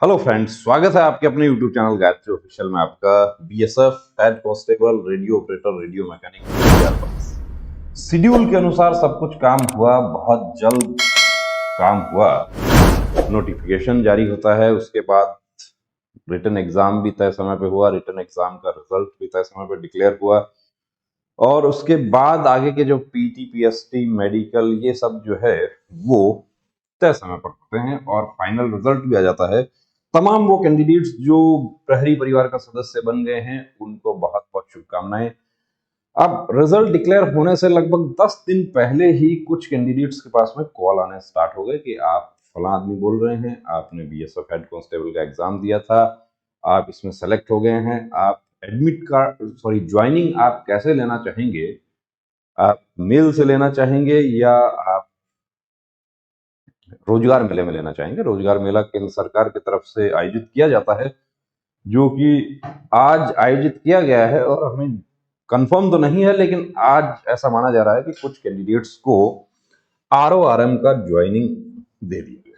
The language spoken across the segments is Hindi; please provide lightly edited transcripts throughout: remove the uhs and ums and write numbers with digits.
हेलो फ्रेंड्स, स्वागत है आपके अपने यूट्यूब चैनल गायत्री ऑफिशियल में। आपका BSF head constable radio operator radio mechanic schedule के अनुसार सब कुछ काम हुआ, बहुत जल्द काम हुआ। नोटिफिकेशन जारी होता है, उसके बाद रिटन एग्जाम भी तय समय पे हुआ, रिटन एग्जाम का रिजल्ट भी तय समय पे डिक्लेयर हुआ और उसके बाद आगे के जो पीटी पीएसटी मेडिकल ये सब जो है वो तय समय पर होते हैं और फाइनल रिजल्ट भी आ जाता है। तमाम वो कैंडिडेट्स जो प्रहरी परिवार का सदस्य बन गए हैं उनको बहुत बहुत शुभकामनाएं। अब रिजल्ट डिक्लेयर होने से लगभग 10 दिन पहले ही कुछ कैंडिडेट्स के पास में कॉल आने स्टार्ट हो गए कि आप फला आदमी बोल रहे हैं, आपने बीएसएफ हेड कांस्टेबल का एग्जाम दिया था, आप इसमें सेलेक्ट हो गए हैं, आप एडमिट कार्ड ज्वाइनिंग आप कैसे लेना चाहेंगे, आप मेल से लेना चाहेंगे या आप रोजगार मेले में लेना चाहेंगे। रोजगार मेला केंद्र सरकार की तरफ से आयोजित किया जाता है, जो कि आज आयोजित किया गया है और हमें कंफर्म तो नहीं है, लेकिन आज ऐसा माना जा रहा है कि कुछ कैंडिडेट्स को आरओआरएम का ज्वाइनिंग दे दिया गया।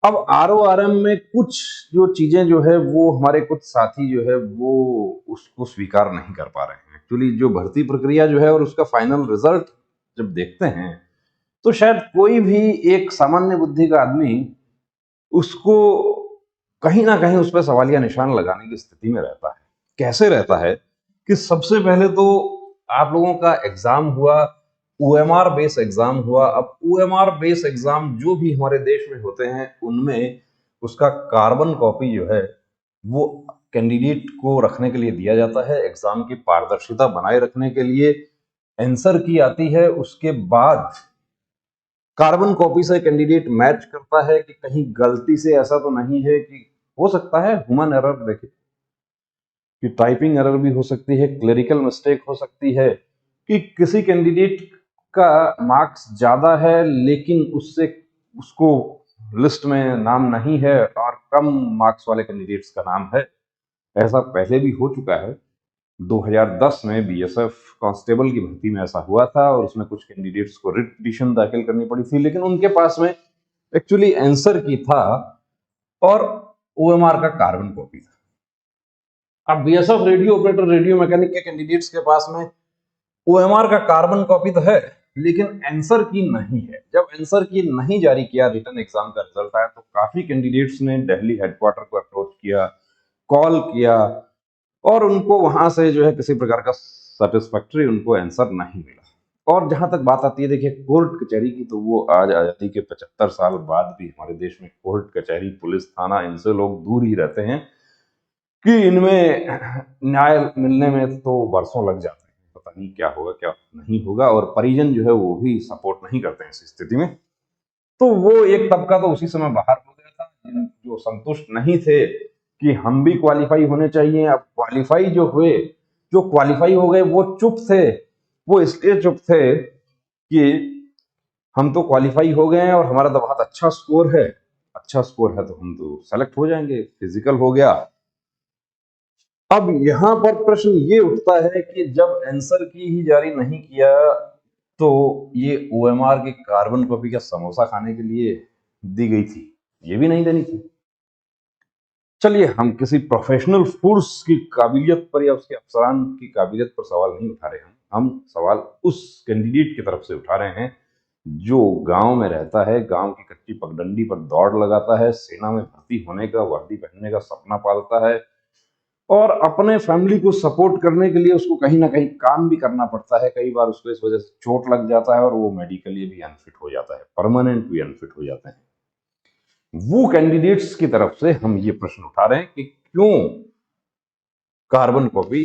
अब आरओआरएम में कुछ जो चीजें जो है वो हमारे कुछ साथी जो है वो उसको स्वीकार नहीं कर पा रहे हैं। एक्चुअली जो भर्ती प्रक्रिया जो है और उसका फाइनल रिजल्ट जब देखते हैं तो शायद कोई भी एक सामान्य बुद्धि का आदमी उसको कहीं ना कहीं उस पर सवालिया निशान लगाने की स्थिति में रहता है। कैसे रहता है कि सबसे पहले तो आप लोगों का एग्जाम हुआ, ओएमआर बेस एग्जाम हुआ। अब ओएमआर बेस एग्जाम जो भी हमारे देश में होते हैं उनमें उसका कार्बन कॉपी जो है वो कैंडिडेट को रखने के लिए दिया जाता है। एग्जाम की पारदर्शिता बनाए रखने के लिए आंसर की आती है, उसके बाद कार्बन कॉपी से कैंडिडेट मैच करता है कि कहीं गलती से ऐसा तो नहीं है कि हो सकता है ह्यूमन एरर, देखे कि टाइपिंग एरर भी हो सकती है, क्लेरिकल मिस्टेक हो सकती है कि किसी कैंडिडेट का मार्क्स ज्यादा है लेकिन उससे उसको लिस्ट में नाम नहीं है और कम मार्क्स वाले कैंडिडेट्स का नाम है। ऐसा पहले भी हो चुका है। 2010 में बीएसएफ कांस्टेबल की भर्ती में ऐसा हुआ था और उसमें कुछ कैंडिडेट्स को रिट पिटीशन दाखिल करनी पड़ी थी, लेकिन उनके पास में एक्चुअली आंसर की था और ओएमआर का कार्बन कॉपी था। अब BSF radio operator radio mechanic के कैंडिडेट्स के पास में ओएमआर का कार्बन कॉपी तो है लेकिन आंसर की नहीं है। जब आंसर की नहीं जारी किया, रिटन एग्जाम का रिजल्ट आया, तो काफी कैंडिडेट्स ने दिल्ली हेडक्वार्टर को अप्रोच किया, कॉल किया और उनको वहां से जो है किसी प्रकार का सेटिस्फैक्टरी उनको आंसर नहीं मिला। और जहां तक बात आती है, देखिए कोर्ट कचहरी की, तो वो आज आजादी के 75 साल बाद भी हमारे देश में कोर्ट कचहरी पुलिस थाना इनसे लोग दूर ही रहते हैं कि इनमें न्याय मिलने में तो वर्षों लग जाते हैं। पता नहीं क्या होगा क्या नहीं होगा, और परिजन जो है वो भी सपोर्ट नहीं करते हैं इस स्थिति में। तो वो एक तबका तो उसी समय बाहर हो गया था जो संतुष्ट नहीं थे कि हम भी क्वालिफाई होने चाहिए। अब क्वालिफाई जो हुए, जो क्वालिफाई हो गए वो चुप थे। वो इसलिए चुप थे कि हम तो क्वालिफाई हो गए हैं और हमारा तो बहुत अच्छा स्कोर है, अच्छा स्कोर है तो हम तो सेलेक्ट हो जाएंगे, फिजिकल हो गया। अब यहां पर प्रश्न ये उठता है कि जब आंसर की ही जारी नहीं किया तो ये ओएमआर की कार्बन कॉपी का समोसा खाने के लिए दी गई थी, ये भी नहीं देनी थी। चलिए, हम किसी प्रोफेशनल फोर्स की काबिलियत पर या उसके अफसरान की काबिलियत पर सवाल नहीं उठा रहे हैं। हम सवाल उस कैंडिडेट की तरफ से उठा रहे हैं जो गांव में रहता है, गांव की कच्ची पगडंडी पर दौड़ लगाता है, सेना में भर्ती होने का, वर्दी पहनने का सपना पालता है और अपने फैमिली को सपोर्ट करने के लिए उसको कहीं ना कहीं काम भी करना पड़ता है। कई बार उसको इस वजह से चोट लग जाता है और वो मेडिकली भी अनफिट हो जाता है, परमानेंट भी अनफिट हो जाते हैं। वो कैंडिडेट्स की तरफ से हम ये प्रश्न उठा रहे हैं कि क्यों कार्बन कॉपी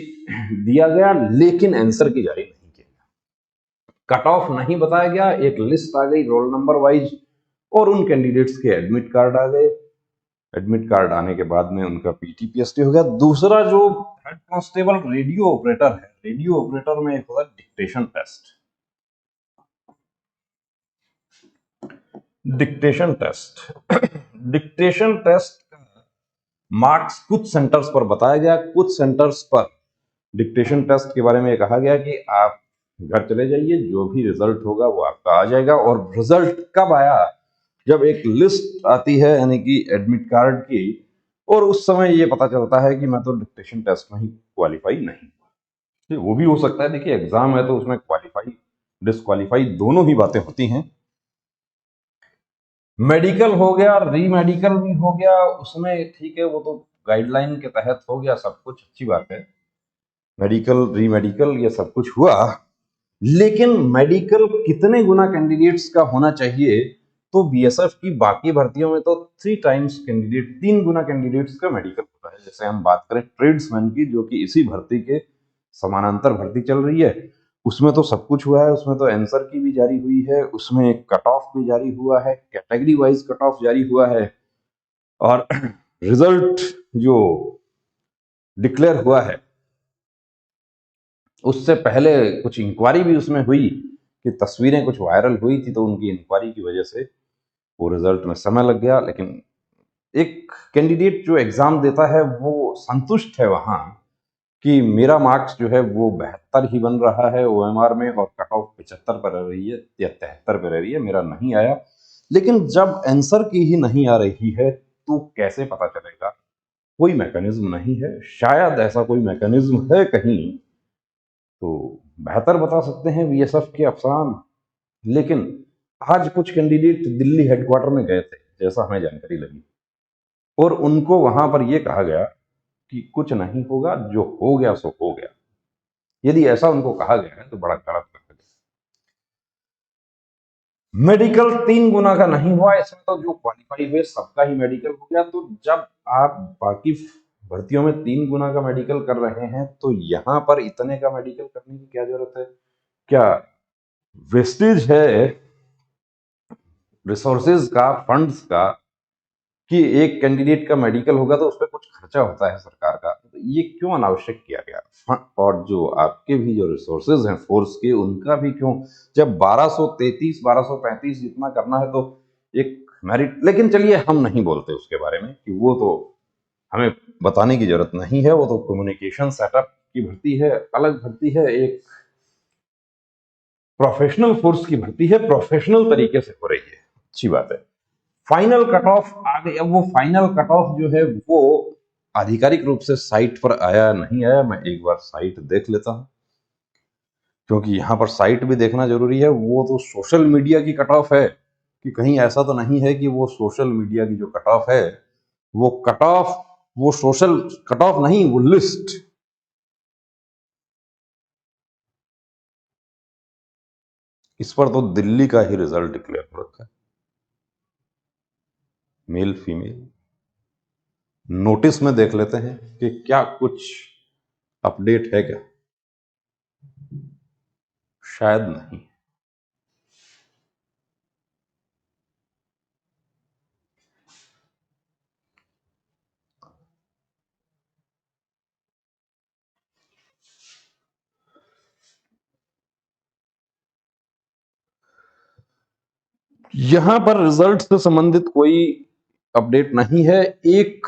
दिया गया लेकिन आंसर की जारी नहीं किया गया, कट ऑफ नहीं बताया गया, एक लिस्ट आ गई रोल नंबर वाइज और उन कैंडिडेट्स के एडमिट कार्ड आ गए। एडमिट कार्ड आने के बाद में उनका पीटीपीएसटी हो गया। दूसरा जो हेड कांस्टेबल रेडियो ऑपरेटर है, रेडियो ऑपरेटर में एक होता है dictation test. Dictation test dictation test का मार्क्स कुछ सेंटर्स पर बताया गया, कुछ सेंटर्स पर डिक्टेशन टेस्ट के बारे में कहा गया कि आप घर चले जाइए, जो भी रिजल्ट होगा वो आपका आ जाएगा। और रिजल्ट कब आया जब एक लिस्ट आती है यानी कि एडमिट कार्ड की, और उस समय ये पता चलता है कि मैं तो डिक्टेशन टेस्ट में ही क्वालिफाई नहीं हुआ। वो भी हो सकता है, देखिए एग्जाम है तो उसमें क्वालिफाई डिसक्वालीफाई दोनों ही बातें होती हैं। मेडिकल हो गया, री मेडिकल भी हो गया, उसमें ठीक है, वो तो गाइडलाइन के तहत हो गया, सब कुछ अच्छी बात है। मेडिकल, री मेडिकल, ये सब कुछ हुआ, लेकिन मेडिकल कितने गुना कैंडिडेट्स का होना चाहिए? तो बीएसएफ की बाकी भर्तियों में तो 3 टाइम्स कैंडिडेट, 3 गुना कैंडिडेट्स का मेडिकल होता है। जैसे हम बात करें ट्रेड्समैन की, जो कि इसी भर्ती के समानांतर भर्ती चल रही है, उसमें तो सब कुछ हुआ है। उसमें तो आंसर की भी जारी हुई है, उसमें कट ऑफ भी जारी हुआ है, कैटेगरी वाइज कट ऑफ जारी हुआ है, और रिजल्ट जो डिक्लेयर हुआ है उससे पहले कुछ इंक्वायरी भी उसमें हुई, कि तस्वीरें कुछ वायरल हुई थी, तो उनकी इंक्वायरी की वजह से वो रिजल्ट में समय लग गया। लेकिन एक कैंडिडेट जो एग्जाम देता है वो संतुष्ट है वहां कि मेरा मार्क्स जो है वो 72 ही बन रहा है ओएमआर में, और कट ऑफ 75 पर रह रही है या 73 पर रह रही है, मेरा नहीं आया। लेकिन जब आंसर की ही नहीं आ रही है तो कैसे पता चलेगा? कोई मैकेनिज्म नहीं है, शायद ऐसा कोई मैकेनिज्म है कहीं, तो बेहतर बता सकते हैं बीएसएफ के अफसरान। लेकिन आज कुछ कैंडिडेट दिल्ली हेडक्वार्टर में गए थे, जैसा हमें जानकारी लगी, और उनको वहां पर यह कहा गया कि कुछ नहीं होगा, जो हो गया सो हो गया। यदि ऐसा उनको कहा गया है तो बड़ा गलत कहा गया। मेडिकल 3 गुना का नहीं हुआ, इसमें तो जो क्वालिफाई हुए सबका ही मेडिकल हो गया। तो जब आप बाकी भर्तियों में 3 गुना का मेडिकल कर रहे हैं, तो यहां पर इतने का मेडिकल करने की क्या जरूरत है? क्या वेस्टेज है रिसोर्सेज का, फंड्स का, कि एक कैंडिडेट का मेडिकल होगा तो उस पर कुछ खर्चा होता है सरकार का, तो ये क्यों अनावश्यक किया गया? और जो आपके भी जो रिसोर्सेज हैं फोर्स के, उनका भी क्यों? जब 1233 1235 जितना करना है तो एक मेरिट, लेकिन चलिए हम नहीं बोलते उसके बारे में, कि वो तो हमें बताने की जरूरत नहीं है। वो तो कम्युनिकेशन सेटअप की भर्ती है, अलग भर्ती है, एक प्रोफेशनल फोर्स की भर्ती है, प्रोफेशनल तरीके से हो रही है, अच्छी बात है। फाइनल कट ऑफ आ गई। अब वो फाइनल कट ऑफ जो है वो आधिकारिक रूप से साइट पर आया नहीं आया, मैं एक बार साइट देख लेता हूं, क्योंकि यहां पर साइट भी देखना जरूरी है। वो तो सोशल मीडिया की कट ऑफ है, कि कहीं ऐसा तो नहीं है कि वो सोशल मीडिया की जो कट ऑफ है, वो कट ऑफ, वो सोशल कट ऑफ नहीं, वो लिस्ट। इस पर तो दिल्ली का ही रिजल्ट डिक्लेयर हो रखा है, मेल फीमेल। नोटिस में देख लेते हैं कि क्या कुछ अपडेट है क्या? शायद नहीं। यहां पर रिजल्ट से संबंधित कोई अपडेट नहीं है। एक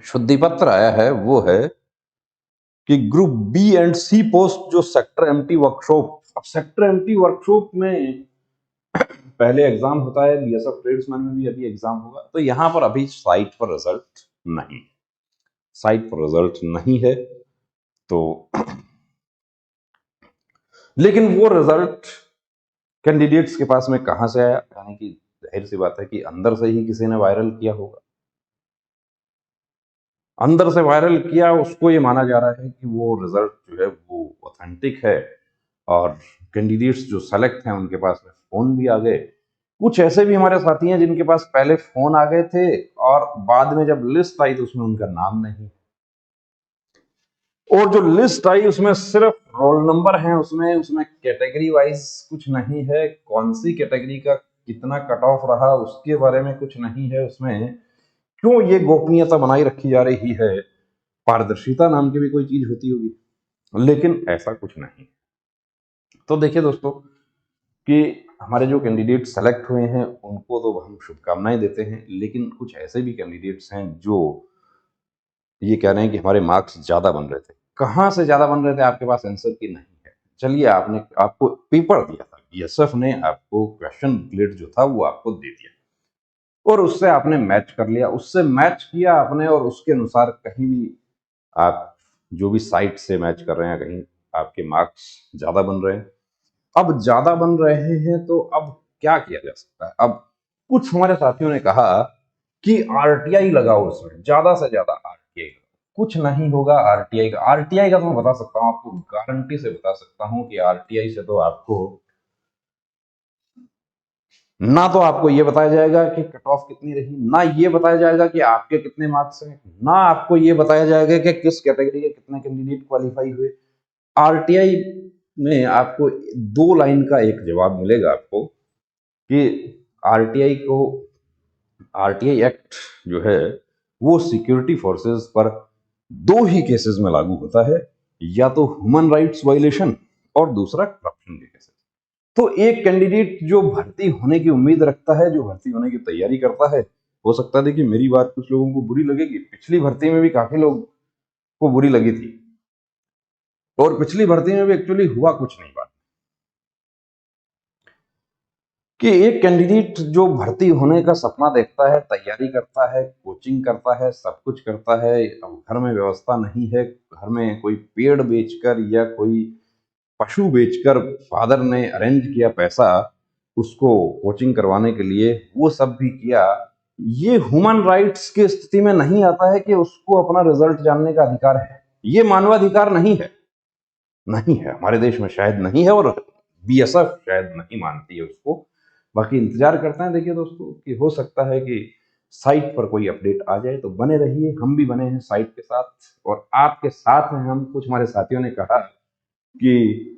शुद्धि पत्र आया है, वो है कि group B and C post जो सेक्टर एमटी वर्कशॉप, अब सेक्टर एमटी वर्कशॉप में पहले एग्जाम होता है, बीएसएफ ट्रेड्समैन में भी अभी एग्जाम होगा, तो यहां पर अभी साइट पर रिजल्ट नहीं, साइट पर रिजल्ट नहीं है। तो लेकिन वो रिजल्ट कैंडिडेट्स के पास में कहां से आया? यानी कि जाहिर सी बात है कि अंदर से ही किसी ने वायरल किया होगा। अंदर से वायरल किया, उसको ये माना जा रहा है कि वो रिजल्ट जो है वो ऑथेंटिक है, और कैंडिडेट्स जो सेलेक्ट हैं उनके पास में फोन भी आ गए। कुछ ऐसे भी हमारे साथी हैं जिनके पास पहले फोन आ गए थे, और बाद में जब लिस्ट आई तो उसमें उनका नाम नहीं, और जो लिस्ट आई उसमें सिर्फ रोल नंबर है, उसमें उसमें कैटेगरी वाइज कुछ नहीं है, कौन सी कैटेगरी का कितना कट ऑफ रहा उसके बारे में कुछ नहीं है उसमें। क्यों ये गोपनीयता बनाई रखी जा रही है? पारदर्शिता नाम की भी कोई चीज होती होगी, लेकिन ऐसा कुछ नहीं। तो देखिए दोस्तों, कि हमारे जो कैंडिडेट सेलेक्ट हुए हैं उनको तो हम शुभकामनाएं देते हैं, लेकिन कुछ ऐसे भी कैंडिडेट्स हैं जो ये कह रहे हैं कि हमारे मार्क्स ज्यादा बन रहे थे। कहाँ से ज्यादा बन रहे थे? आपके पास आंसर की नहीं है। चलिए, आपने, आपको पेपर दिया था, बीएसएफ ने आपको क्वेश्चन बुकलेट जो था वो आपको दे दिया और उससे आपने मैच कर लिया, उससे मैच किया आपने और उसके अनुसार कहीं भी आप जो भी साइट से मैच कर रहे हैं कहीं आपके मार्क्स ज्यादा बन रहे हैं। अब ज्यादा बन रहे हैं तो अब क्या किया जा सकता है? अब कुछ हमारे साथियों ने कहा कि आरटीआई लगाओ, उसमें ज्यादा से ज्यादा आरटीआई। कुछ नहीं होगा आरटीआई का तो मैं बता सकता हूं आपको, गारंटी से बता सकता हूं कि आरटीआई से तो आपको ना तो आपको ये बताया जाएगा कि कट ऑफ कितनी रही, ना ये बताया जाएगा कि आपके कितने मार्क्स हैं, ना आपको ये बताया जाएगा कि किस कैटेगरी के कितने कैंडिडेट क्वालिफाई हुए। आरटीआई में आपको 2 लाइन का एक जवाब मिलेगा आपको कि आरटीआई को आरटीआई एक्ट जो है वो सिक्योरिटी फोर्सेस पर 2 ही केसेस में लागू होता है, या तो ह्यूमन राइट्स वायलेशन और दूसरा करप्शन के केसेस। तो एक कैंडिडेट जो भर्ती होने की उम्मीद रखता है, जो भर्ती होने की तैयारी करता है, हो सकता है देखिए मेरी बात कुछ लोगों को बुरी लगेगी, पिछली भर्ती में भी काफी लोग को बुरी लगी थी और पिछली भर्ती में भी एक्चुअली हुआ कुछ नहीं बात कि एक कैंडिडेट जो भर्ती होने का सपना देखता है, तैयारी करता है, कोचिंग करता है, सब कुछ करता है, अब घर में व्यवस्था नहीं है, घर में कोई पेड़ बेचकर या कोई पशु बेचकर फादर ने अरेंज किया पैसा उसको कोचिंग करवाने के लिए, वो सब भी किया। ये ह्यूमन राइट्स की स्थिति में नहीं आता है कि उसको अपना रिजल्ट जानने का अधिकार है, ये मानवाधिकार नहीं है, नहीं है हमारे देश में, शायद नहीं है और बीएसएफ शायद नहीं मानती है उसको। बाकी इंतजार करते हैं देखिए दोस्तों कि हो सकता है कि साइट पर कोई अपडेट आ जाए, तो बने रहिए, हम भी बने हैं साइट के साथ और आपके साथ हैं हम। कुछ हमारे साथियों ने कहा कि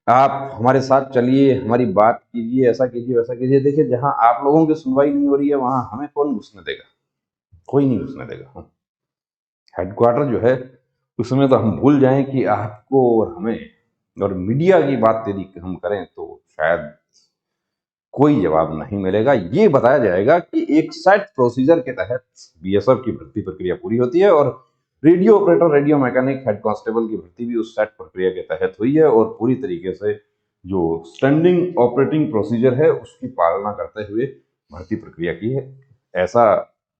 आप हमारे साथ चलिए, हमारी बात कीजिए, ऐसा कीजिए वैसा कीजिए। देखिए जहां आप लोगों की सुनवाई नहीं हो रही है वहां हमें कौन घुसने देगा? कोई नहीं घुसने देगा। हेडक्वार्टर जो है उसमें तो हम भूल जाएं कि आपको और हमें, और मीडिया की बात यदि हम करें तो शायद कोई जवाब नहीं मिलेगा। ये बताया जाएगा कि एक सेट प्रोसीजर के तहत बीएसएफ की भर्ती प्रक्रिया पूरी होती है और radio operator, radio mechanic, head constable की भर्ती भी उस सेट प्रक्रिया के तहत हुई है और पूरी तरीके से जो स्टैंडिंग ऑपरेटिंग प्रोसीजर है उसकी पालना करते हुए भर्ती प्रक्रिया की है। ऐसा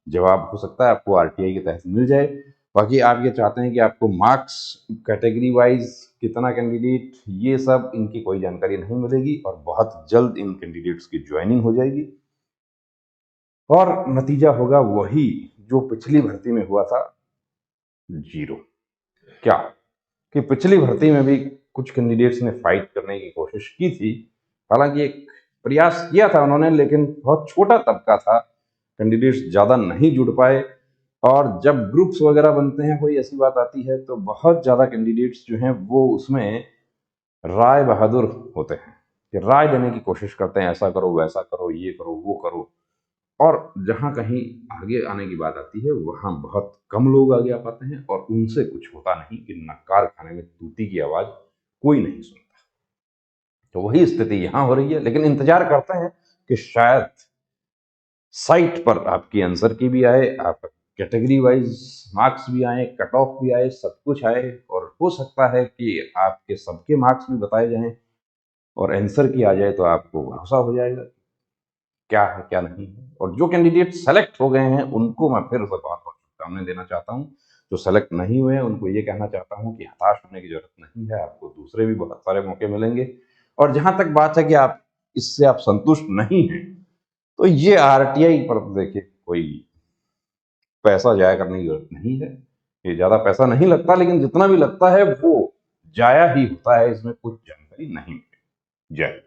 जवाब हो सकता है आपको आरटीआई के तहत मिल जाए। बाकी आप ये चाहते हैं कि आपको मार्क्स कैटेगरी वाइज कितना कैंडिडेट, ये सब इनकी कोई जानकारी नहीं मिलेगी और बहुत जल्द इन कैंडिडेट्स की ज्वाइनिंग हो जाएगी और नतीजा होगा वही जो पिछली भर्ती में हुआ था, 0। क्या कि पिछली भर्ती में भी कुछ कैंडिडेट्स ने फाइट करने की कोशिश की थी, हालांकि एक प्रयास किया था उन्होंने, लेकिन बहुत छोटा तबका था, कैंडिडेट्स ज्यादा नहीं जुड़ पाए। और जब ग्रुप्स वगैरह बनते हैं, कोई ऐसी बात आती है तो बहुत ज्यादा कैंडिडेट्स जो हैं वो उसमें राय बहादुर होते हैं कि राय देने की कोशिश करते हैं, ऐसा करो वैसा करो ये करो वो करो, और जहां कहीं आगे आने की बात आती है वहां बहुत कम लोग आगे आ पाते हैं और उनसे कुछ होता नहीं कि नक्कार खाने में तूती की आवाज कोई नहीं सुनता। तो वही स्थिति यहां हो रही है, लेकिन इंतजार करते हैं कि शायद साइट पर आपकी आंसर की भी आए, आप कैटेगरी वाइज मार्क्स भी आए, कट ऑफ भी आए, सब कुछ आए और हो सकता है कि आपके सबके मार्क्स भी बताए जाएं और आंसर की आ जाए तो आपको भरोसा हो जाएगा क्या है क्या नहीं है। और जो कैंडिडेट सेलेक्ट हो गए हैं उनको मैं फिर से बहुत बहुत शुभकामनाएं देना चाहता हूं। जो सेलेक्ट नहीं हुए हैं उनको ये कहना चाहता हूं कि हताश होने की जरूरत नहीं है, आपको दूसरे भी बहुत सारे मौके मिलेंगे। और जहां तक बात है कि आप इससे आप संतुष्ट नहीं हैं, तो ये आरटीआई पर देखिए कोई पैसा जाया करने की जरूरत नहीं है। ये ज्यादा पैसा नहीं लगता, लेकिन जितना भी लगता है वो जाया ही होता है, इसमें कुछ जानकारी नहीं मिलती। जय